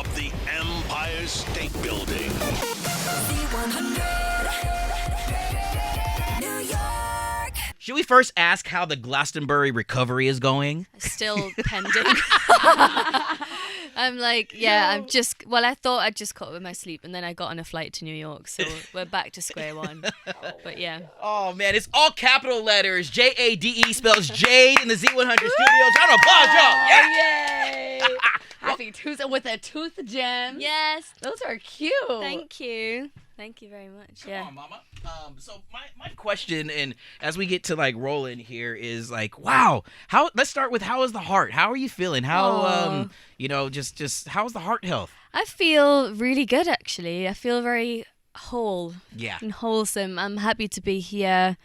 of the Empire State Building. New York. Should we first ask how the Glastonbury recovery is going? Still pending. I'm like, I thought I'd just caught up with my sleep, and then I got on a flight to New York, so we're back to square one. But yeah. Oh, man, it's all capital letters. Jade spells Jade in the Z100 studios. Round of applause, y'all. Yeah. Yay! Happy Tuesday with a tooth gem. Yes. Those are cute. Thank you. Thank you very much. Come on, mama. So my question, and as we get to like rolling here, is like, wow. Let's start with how is the heart? How are you feeling? How just how's the heart health? I feel really good, actually. I feel very whole and wholesome. I'm happy to be here.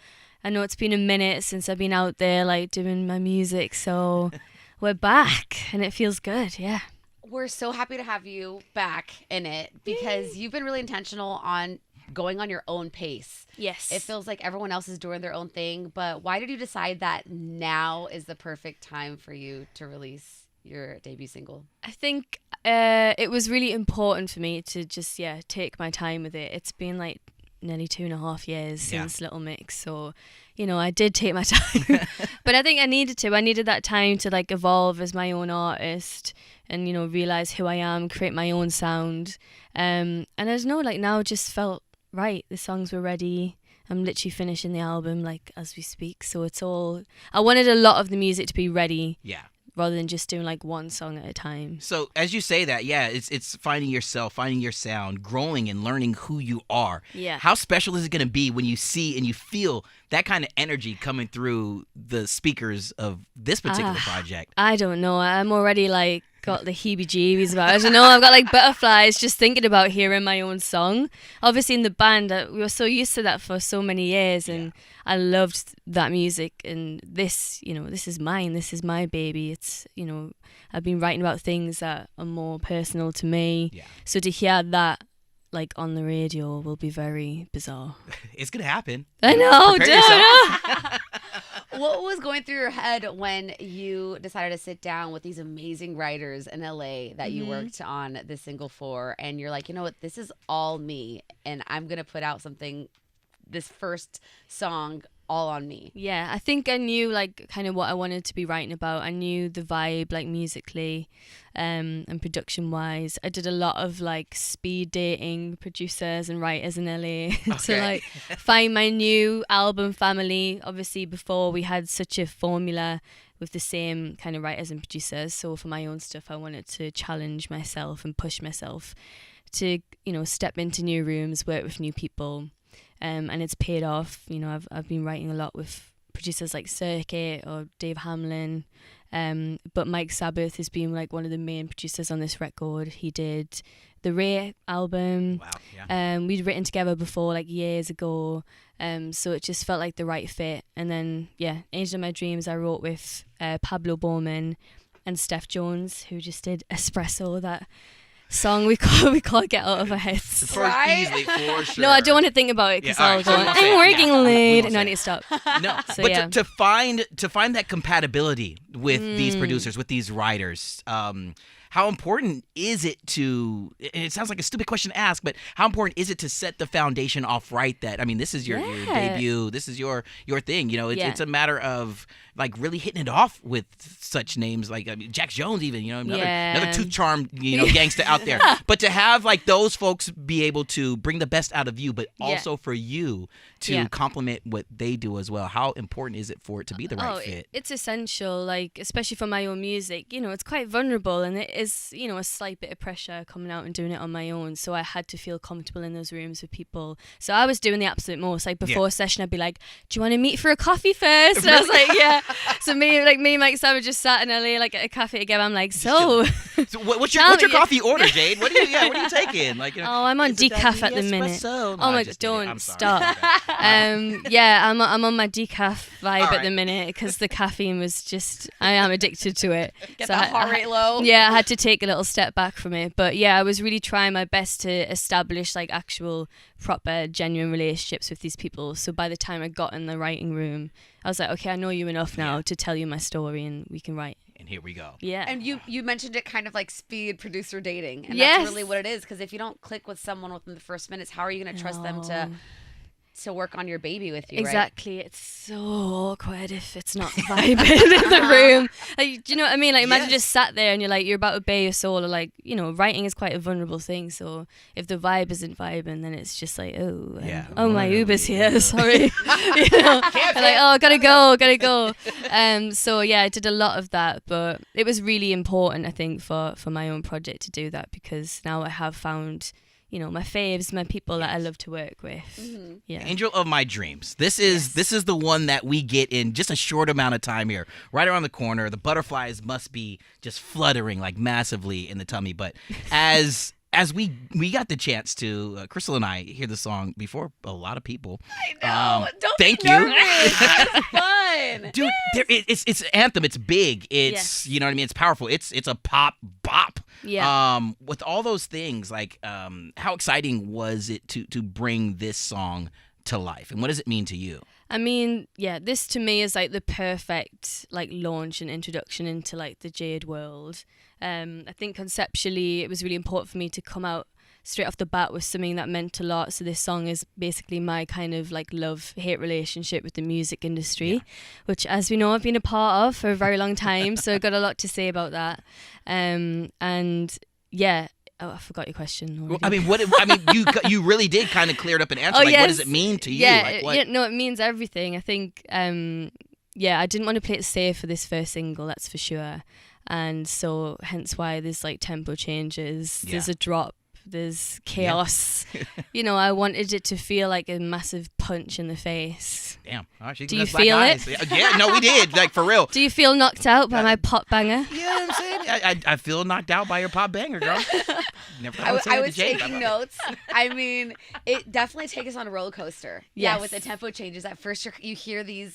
I know it's been a minute since I've been out there like doing my music, so we're back and it feels good. Yeah. We're so happy to have you back in it because you've been really intentional on going on your own pace. Yes. It feels like everyone else is doing their own thing, but why did you decide that now is the perfect time for you to release your debut single? I think it was really important for me to just, take my time with it. It's been like nearly 2.5 years since Little Mix, so I did take my time. But I think I needed that time to like evolve as my own artist and realize who I am, create my own sound, and I just know like now it just felt right. The songs were ready. I'm literally finishing the album like as we speak, so I wanted a lot of the music to be ready, rather than just doing like one song at a time. So as you say that, it's finding yourself, finding your sound, growing and learning who you are. Yeah. How special is it going to be when you see and you feel that kind of energy coming through the speakers of this particular project? I don't know. I'm already like got the heebie-jeebies about it. I don't know. I've got like butterflies just thinking about hearing my own song. Obviously in the band, we were so used to that for so many years, and I loved that music. And this, this is mine. This is my baby. It's, I've been writing about things that are more personal to me. Yeah. So to hear that like on the radio will be very bizarre. It's gonna happen. I know. What was going through your head when you decided to sit down with these amazing writers in LA that you worked on this single for, and you're like, you know what, this is all me, and I'm gonna put out this first song all on me? Yeah, I think I knew like kind of what I wanted to be writing about. I knew the vibe like musically and production wise. I did a lot of like speed dating producers and writers in LA to like find my new album family. Obviously before we had such a formula with the same kind of writers and producers, so for my own stuff I wanted to challenge myself and push myself to step into new rooms, work with new people. And it's paid off. I've been writing a lot with producers like Circuit or Dave Hamlin, but Mike Sabbath has been like one of the main producers on this record. He did the Ray album. Wow, yeah. We'd written together before like years ago, so it just felt like the right fit. And then Angel of My Dreams I wrote with Pablo Bowman and Steph Jones, who just did Espresso, that song we can't get out of our heads. Easily, for sure. No, I don't want to think about it because I'll go, I'm working late. No, I need to stop. No, So, but to find that compatibility with these producers, with these writers, how important is it to, and it sounds like a stupid question to ask, but how important is it to set the foundation off right that, I mean, this is your debut, this is your thing, it's a matter of like really hitting it off with such names like Jax Jones even, another tooth charm, gangsta out there. But to have like those folks be able to bring the best out of you, but also for you to complement what they do as well. How important is it for it to be the right fit? It's essential, like especially for my own music. It's quite vulnerable, and it is, a slight bit of pressure coming out and doing it on my own. So I had to feel comfortable in those rooms with people. So I was doing the absolute most. Like before a session, I'd be like, "Do you want to meet for a coffee first?" And I was like, "Yeah." So me and Mike Savage just sat in LA like at a cafe together. I'm like, so what's your coffee order, Jade? What are you taking? Like, I'm on decaf at the minute. No, oh my god, don't stop. I'm on my decaf vibe at the minute because the caffeine was just, I am addicted to it. Get the heart rate low. Yeah, I had to take a little step back from it. But I was really trying my best to establish like actual proper genuine relationships with these people. So by the time I got in the writing room, I was like, okay, I know you enough now to tell you my story and we can write. and here we go. Yeah. And you mentioned it kind of like speed producer dating. And Yes. that's really what it is. Because if you don't click with someone within the first minutes, how are you going to trust them to work on your baby with you, Exactly. It's so awkward if it's not vibing in the room. Like, do you know what I mean? Like, imagine Yes. just sat there and you're like, you're about to bare your soul. Or like, you know, writing is quite a vulnerable thing. So if the vibe isn't vibing, then it's just like, oh, my Uber's here. Sorry. You know, like, oh, gotta go. So yeah, I did a lot of that, but it was really important, I think, for my own project to do that, because now I have found, you know, my faves, my people that I love to work with. Mm-hmm. Yeah. Angel of my dreams. This is the one that we get in just a short amount of time here, right around the corner. The butterflies must be just fluttering like massively in the tummy. But as we got the chance to, Crystal and I hear the song before a lot of people. I know. Don't thank be you. nervous. It's fun. Dude, it's an anthem. It's big. It's you know what I mean. It's powerful. It's a pop bop. Yeah. With all those things, like how exciting was it to bring this song to life, and what does it mean to you? I mean, yeah, this to me is like the perfect like launch and introduction into like the Jade world. I think conceptually it was really important for me to come out straight off the bat with something that meant a lot. So this song is basically my kind of like love-hate relationship with the music industry, which, as we know, I've been a part of for a very long time. So I've got a lot to say about that. And yeah. Oh, I forgot your question. Well, I mean, you really did kind of clear it up and answer. Oh, like, yes. what does it mean to you? Yeah, Like, what? yeah, no, it means everything. I think, yeah, I didn't want to play it safe for this first single, that's for sure. And so, hence why there's like tempo changes, there's a drop, there's chaos. You know, I wanted it to feel like a massive punch in the face. Damn. Oh, Do you feel it? Yeah, no, we did. Like, for real. Do you feel knocked out by my pop banger? You know what I'm saying? I feel knocked out by your pop banger, girl. Never thought I I was taking notes. I mean, it definitely takes us on a roller coaster. Yeah, Yes. with the tempo changes. At first, you hear the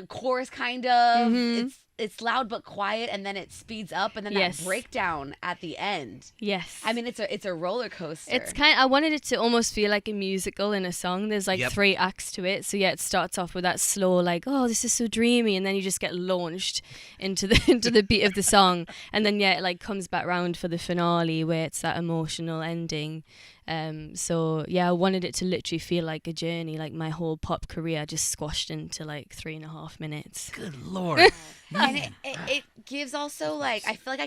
chorus kind of. Mm-hmm. It's loud but quiet, and then it speeds up, and then Yes. that breakdown at the end. Yes. I mean, it's a roller coaster. It's I wanted it to almost feel like a musical in a song. There's like 3 acts to it. So yeah, it starts off with that slow, like, oh, this is so dreamy, and then you just get launched into the beat of the song, and then it like comes back round for the finale where it's that emotional ending. So yeah, I wanted it to literally feel like a journey, like my whole pop career just squashed into like 3.5 minutes. Good Lord. and it gives also like, I feel like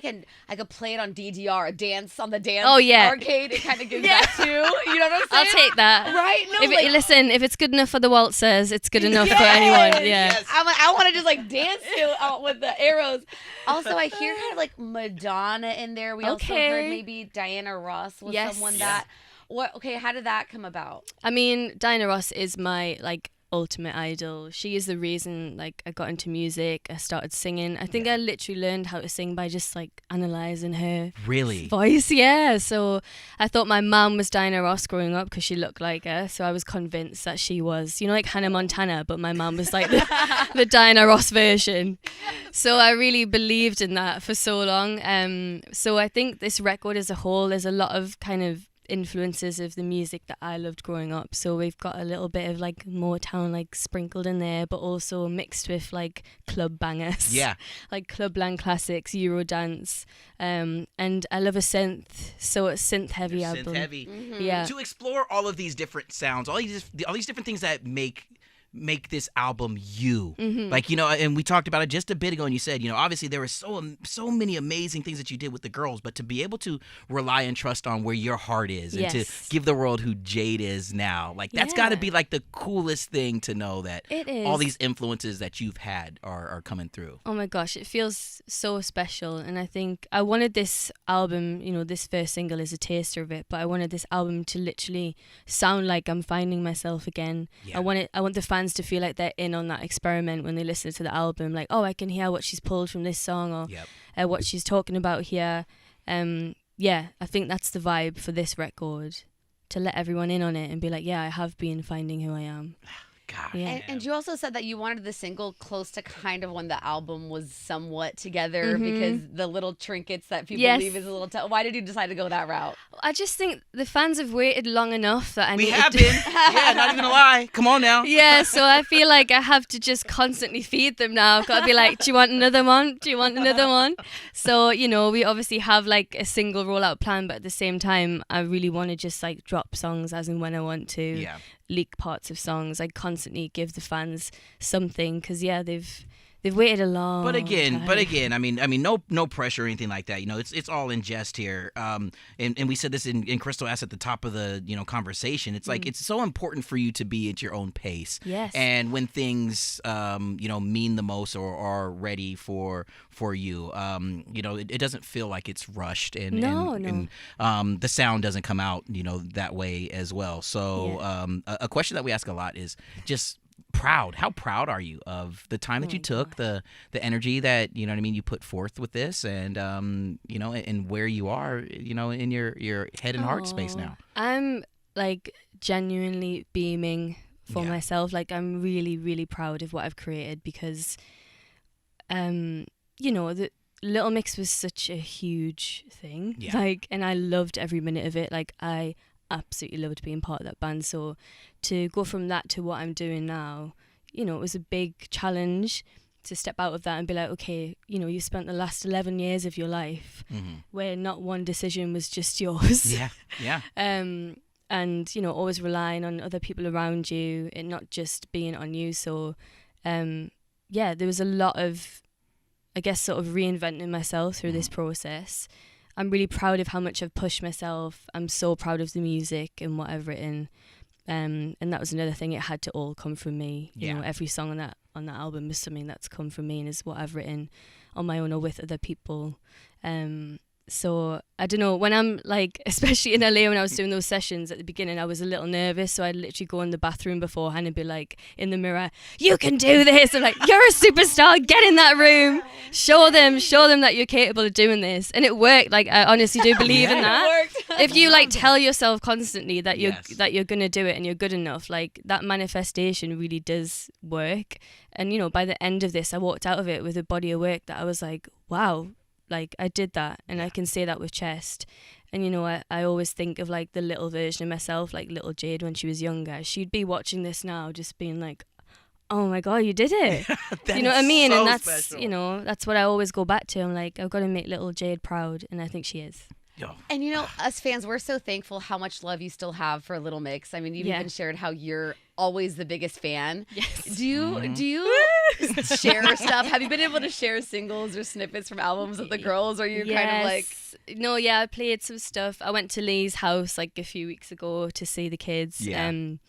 I could play it on DDR, a dance on the dance arcade. It kind of gives that too. You know what I'm saying? I'll take that. Right? No, Listen, if it's good enough for the waltzers, it's good enough for anyone. Yeah. Yes. I'm like, I want to just like dance to with the arrows. Also, I hear kind of like Madonna in there. We also heard maybe Diana Ross was someone that. How did that come about? I mean, Diana Ross is my like ultimate idol. She is the reason like I got into music. I started singing. I think I literally learned how to sing by just like analyzing her voice. Yeah. So I thought my mum was Diana Ross growing up because she looked like her. So I was convinced that she was, you know, like Hannah Montana, but my mum was like the Diana Ross version. So I really believed in that for so long. So I think this record as a whole, there's a lot of kind of influences of the music that I loved growing up. So we've got a little bit of like Motown like sprinkled in there, but also mixed with like club bangers. Yeah. Like clubland classics, Eurodance. And I love a synth. So it's synth heavy album. Synth heavy. Mm-hmm. Yeah. To explore all of these different sounds, all these different things that make this album you. Mm-hmm. Like, you know, and we talked about it just a bit ago, and you said, you know, obviously there were so many amazing things that you did with the girls, but to be able to rely and trust on where your heart is and to give the world who Jade is now, like that's got to be like the coolest thing to know that it is. All these influences that you've had are coming through. Oh my gosh, it feels so special. And I think I wanted this album, you know, this first single is a taster of it, but I wanted this album to literally sound like I'm finding myself again. I want the fans to feel like they're in on that experiment when they listen to the album, like, oh, I can hear what she's pulled from this song or what she's talking about here. I think that's the vibe for this record, to let everyone in on it and be like, yeah, I have been finding who I am. Gosh. Yeah. And you also said that you wanted the single close to kind of when the album was somewhat together because the little trinkets that people Yes. leave is a little. Why did you decide to go that route? I just think the fans have waited long enough that I We need have to been. Yeah, not even a lie. Come on now. Yeah, so I feel like I have to just constantly feed them now. I've got to be like, do you want another one? Do you want another one? So, you know, we obviously have like a single rollout plan, but at the same time, I really want to just like drop songs as and when I want to, Yeah. leak parts of songs. I constantly give the fans something because, yeah, they've waited a long But again, time. I mean, no pressure or anything like that. You know, it's all in jest here. And we said this in Crystal asked at the top of the conversation. It's like it's so important for you to be at your own pace. Yes. And when things mean the most or are ready for you, it doesn't feel like it's rushed and No. the sound doesn't come out that way as well. So a question that we ask a lot is just proud. How proud are you of the time that you took, the energy that you put forth with this, and and where you are, in your head and heart space now? I'm like genuinely beaming for myself. Like I'm really, really proud of what I've created because, the Little Mix was such a huge thing. Yeah. Like, and I loved every minute of it. Like I absolutely loved being part of that band. So to go from that to what I'm doing now, it was a big challenge to step out of that and be like, okay, you spent the last 11 years of your life where not one decision was just yours. Yeah. And always relying on other people around you and not just being on you. So there was a lot of, I guess, sort of reinventing myself through this process. I'm really proud of how much I've pushed myself. I'm so proud of the music and what I've written. And that was another thing. It had to all come from me. You know, every song on that album is something that's come from me and is what I've written on my own or with other people. So I don't know, when I'm like, especially in LA when I was doing those sessions at the beginning, I was a little nervous. So I'd literally go in the bathroom beforehand and be like in the mirror, you can do this. I'm like, you're a superstar, get in that room. Show them that you're capable of doing this. And it worked. Like I honestly do believe in that. It worked. If you like tell yourself constantly that you're Yes. that you're gonna do it and you're good enough, like that manifestation really does work. And by the end of this, I walked out of it with a body of work that I was like, wow, like I did that, and I can say that with chest. And I always think of like the little version of myself, like little Jade when she was younger. She'd be watching this now, just being like, oh my god, you did it. That You know is what I mean? so And that's special. that's what I always go back to. I'm like, I've got to make little Jade proud, and I think she is. Yo. And us fans, we're so thankful how much love you still have for Little Mix. I mean, you've even shared how you're always the biggest fan. Yes. Do you share stuff? Have you been able to share singles or snippets from albums with the girls? Or are you kind of like? No, yeah, I played some stuff. I went to Lee's house like a few weeks ago to see the kids. Yeah. And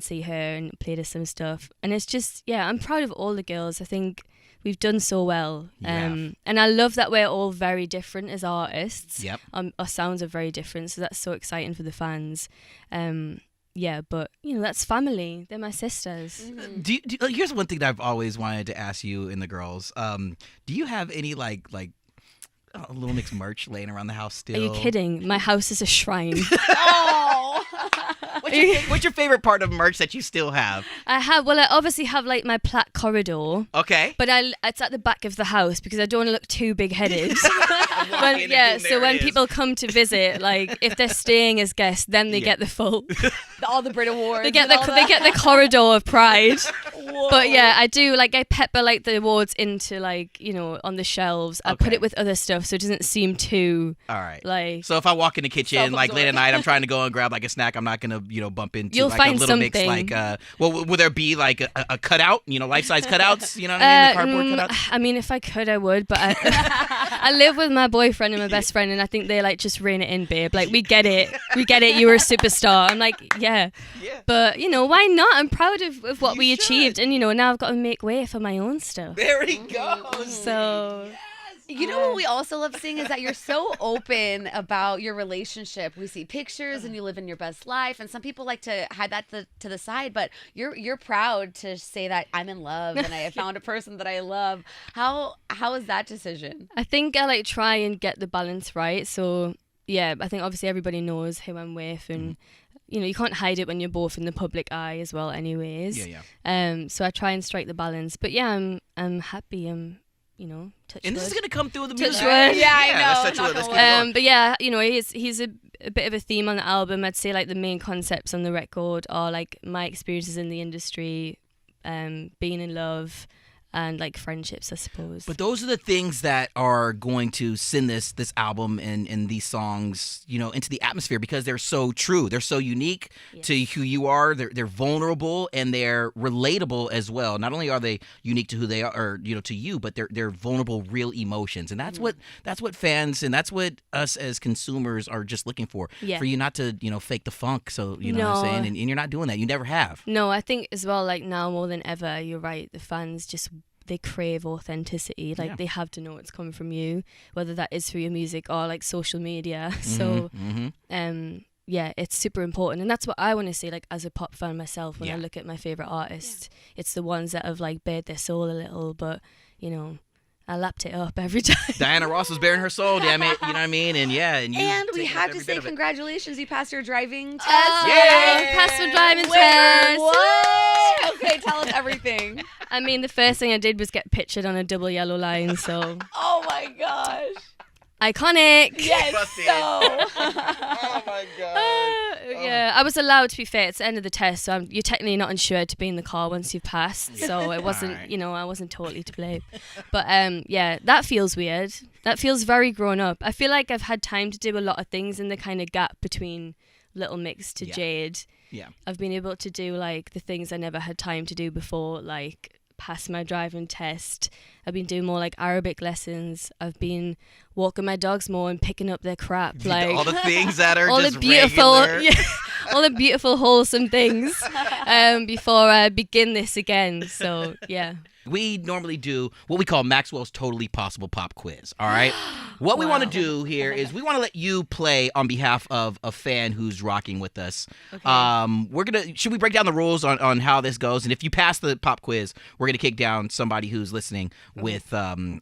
see her and played us some stuff. And it's just, I'm proud of all the girls. I think we've done so well. And I love that we're all very different as artists. Yep. Our sounds are very different, so that's so exciting for the fans. But that's family. They're my sisters. Here's one thing that I've always wanted to ask you and the girls. Do you have any like Little Mix merch laying around the house still? Are you kidding? My house is a shrine. Oh. What's your favorite part of merch that you still have? I obviously have like my plaque corridor. Okay. But it's at the back of the house because I don't want to look too big-headed. Walk in and boom, So there when it is. people come to visit, like if they're staying as guests, then they get the full. All the Brit Awards. They get and all they get the corridor of pride. Whoa. But I do like I pepper like the awards into like on the shelves. I put Okay. it with other stuff so it doesn't seem too All right. like. So if I walk in the kitchen like late at night, I'm trying to go and grab like a snack. I'm not gonna bump into You'll like find a Little Mix something. like will there be like a cutout? Life size cutouts. You know what I mean? The cardboard cutouts. I mean, if I could, I would, but I live with my boyfriend and my best friend, and I think they like just rein it in, babe. Like we get it. You were a superstar. I'm like, yeah. But why not? I'm proud of what we achieved, and now I've got to make way for my own stuff. There he goes. So. You know what we also love seeing is that you're so open about your relationship. We see pictures and you live in your best life, and some people like to hide that to the side, but you're proud to say that I'm in love and I found a person that I love. How is that decision? I think I like try and get the balance right. So I think obviously everybody knows who I'm with, and you can't hide it when you're both in the public eye as well anyways. So I try and strike the balance. But yeah, I'm happy. Touch And wood. this is gonna come through the Touch music. wood. Yeah, I know. Let's touch wood. Let's keep it going. But yeah, he's a bit of a theme on the album. I'd say like the main concepts on the record are like my experiences in the industry, being in love, and like friendships, I suppose. But those are the things that are going to send this album and these songs, into the atmosphere because they're so true. They're so unique to who you are. They're vulnerable and they're relatable as well. Not only are they unique to who they are, or, to you, but they're vulnerable, real emotions. And that's what fans and that's what us as consumers are just looking for. Yeah. For you not to, fake the funk. So, you know what I'm saying? And you're not doing that. You never have. No, I think as well, like now more than ever, you're right. The fans they crave authenticity. Like they have to know it's coming from you, whether that is through your music or like social media. So, yeah, it's super important. And that's what I want to say, like as a pop fan myself, when I look at my favorite artists, it's the ones that have like bared their soul a little, but I lapped it up every time. Diana Ross was bearing her soul, damn it. You know what I mean? And we have to say congratulations. You passed your driving test. I passed my driving test. What? Okay, tell us everything. I mean, the first thing I did was get pictured on a double yellow line, so. Oh my gosh. Iconic. Yes, Oh my god. Yeah, I was allowed, to be fair. It's the end of the test, so you're technically not insured to be in the car once you've passed. So it wasn't, I wasn't totally to blame. But yeah, that feels weird. That feels very grown up. I feel like I've had time to do a lot of things in the kind of gap between Little Mix to Jade. Yeah. I've been able to do like the things I never had time to do before, like pass my driving test. I've been doing more like Arabic lessons. I've been walking my dogs more and picking up their crap, like all the things that are all just the beautiful, regular. all the beautiful wholesome things before I begin this again. So yeah. We normally do what we call Maxwell's Totally Possible Pop Quiz, all right? What we want to do here is we want to let you play on behalf of a fan who's rocking with us. Okay. Should we break down the rules on how this goes? And if you pass the pop quiz, we're going to kick down somebody who's listening with some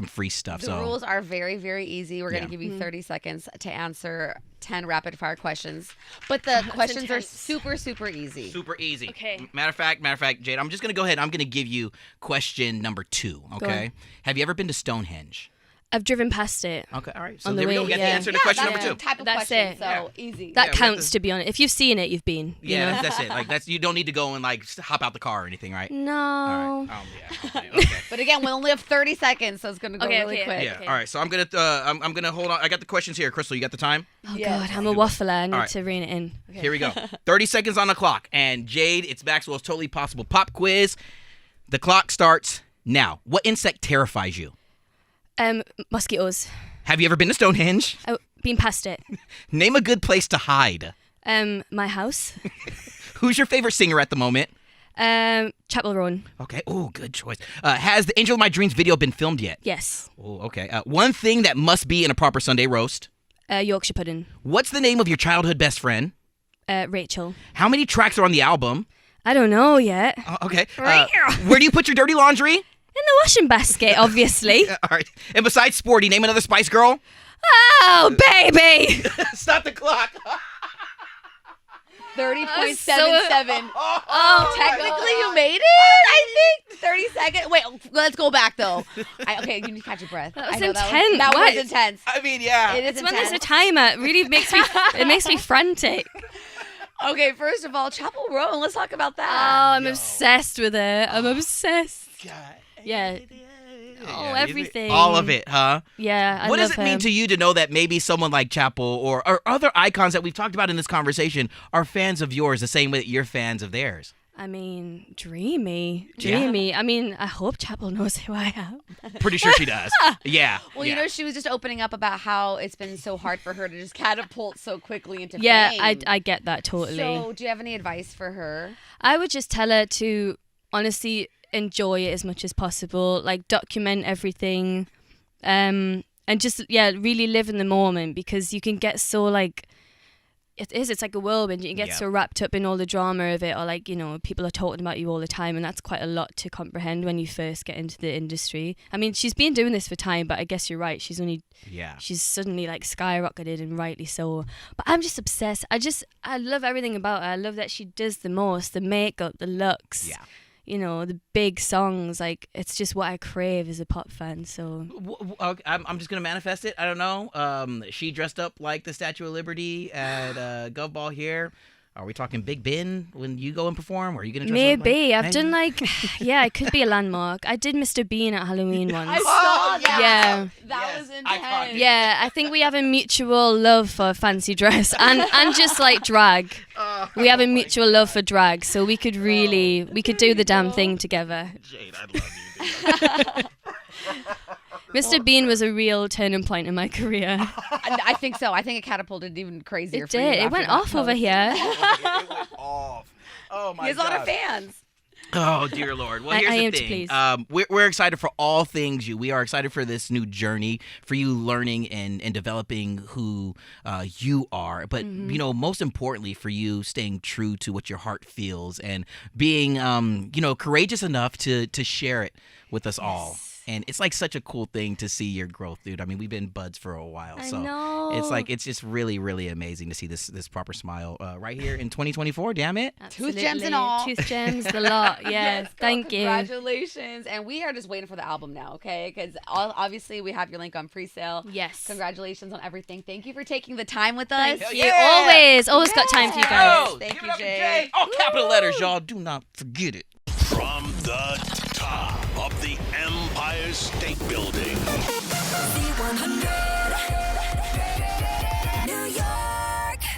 free stuff. The rules are very, very easy. We're going to give you 30 seconds to answer 10 rapid fire questions. But the questions are super, super easy. Super easy. Okay. Matter of fact, Jade, I'm just going to go ahead. I'm going to give you question number 2, okay? Have you ever been to Stonehenge? I've driven past it. Okay, all right. So On there the we go. way, We got the answer to question number 2. Type of That's question, it. so easy. That we got counts, to be honest. If you've seen it, you've been. You know? That's it. Like you don't need to go and like hop out the car or anything, right? No. All right. Okay. But again, we only have 30 seconds, so it's going to go really quick. Yeah. All right. So I'm gonna hold on. I got the questions here. Crystal, you got the time? Oh God, I'm a waffler. I need right. to rein it in. Okay. Here we go. 30 seconds on the clock. And Jade, it's Maxwell's Totally Possible Pop Quiz. The clock starts now. What insect terrifies you? Mosquitoes. Have you ever been to Stonehenge? I've been past it. Name a good place to hide. My house. Who's your favorite singer at the moment? Chapel Roan. Okay. Oh, good choice. Has the Angel of My Dreams video been filmed yet? Yes. Oh, okay. One thing that must be in a proper Sunday roast. Yorkshire pudding. What's the name of your childhood best friend? Rachel. How many tracks are on the album? I don't know yet. Okay. Where do you put your dirty laundry? In the washing basket, obviously. All right. And besides Sporty, name another Spice Girl. Oh, baby! Stop the clock. 30.77. Oh, Technically, you made it, I think. 30 seconds. Wait, let's go back, though. Okay, you need to catch your breath. That was I know intense. That What? was intense. I mean, yeah. It is It's when intense. there's a timer. It really makes me frantic. Okay, first of all, Chapel Roan. Let's talk about Oh, that. I'm obsessed with it. I'm obsessed. God. Yeah. Oh, everything. All of it, huh? Yeah, I What love does it mean him. to you to know that maybe someone like Chapel or other icons that we've talked about in this conversation are fans of yours the same way that you're fans of theirs? I mean, dreamy. Yeah. I mean, I hope Chapel knows who I am. Pretty sure she does. Yeah. Well, yeah. you know, she was just opening up about how it's been so hard for her to just catapult so quickly into Yeah, fame. I get that totally. So, do you have any advice for her? I would just tell her to honestly enjoy it as much as possible, like document everything, and just really live in the moment, because you can get so like it is. It's like a whirlwind. You get so wrapped up in all the drama of it, or like, you know, people are talking about you all the time, and that's quite a lot to comprehend when you first get into the industry. I mean, she's been doing this for time, but I guess you're right. She's suddenly like skyrocketed, and rightly so. But I'm just obsessed. I love everything about her. I love that she does the most, the makeup, the looks. Yeah. You know, the big songs, like, it's just what I crave as a pop fan. So I'm just gonna manifest it. I don't know. She dressed up like the Statue of Liberty at Gov Ball here. Are we talking Big Ben when you go and perform? Or are you gonna dress maybe up like, I've done like it could be a landmark. I did Mr. Bean at Halloween once. I saw that. Yeah. That was intense. Yeah, I think we have a mutual love for fancy dress and just like drag. We have a mutual love for drag, so we could do the damn thing together. Jade, I love you, dude. Mr. Bean was a real turning point in my career. I think so. I think it catapulted even crazier. It for you did. It after went that off over post. here. It went off. Oh my god. He has a lot of fans. Oh dear Lord. Well, here's I the am to thing. please. We're excited for all things you. We are excited for this new journey, for you learning and developing who you are. But you know, most importantly, for you staying true to what your heart feels and being courageous enough to share it with us all. And it's like such a cool thing to see your growth, dude. I mean, we've been buds for a while, so it's just really, really amazing to see this proper smile right here in 2024 Damn it, Tooth gems and all. Tooth gems, the lot. Yes, thank you. Congratulations, and we are just waiting for the album now, okay? Because obviously we have your link on pre-sale. Yes. Congratulations on everything. Thank you for taking the time with us. Thank you. Always got time for you guys. Oh, Thank give you, it up to Jade. All capital letters, y'all. Do not forget it. From the top of the Empire State Building. Z100.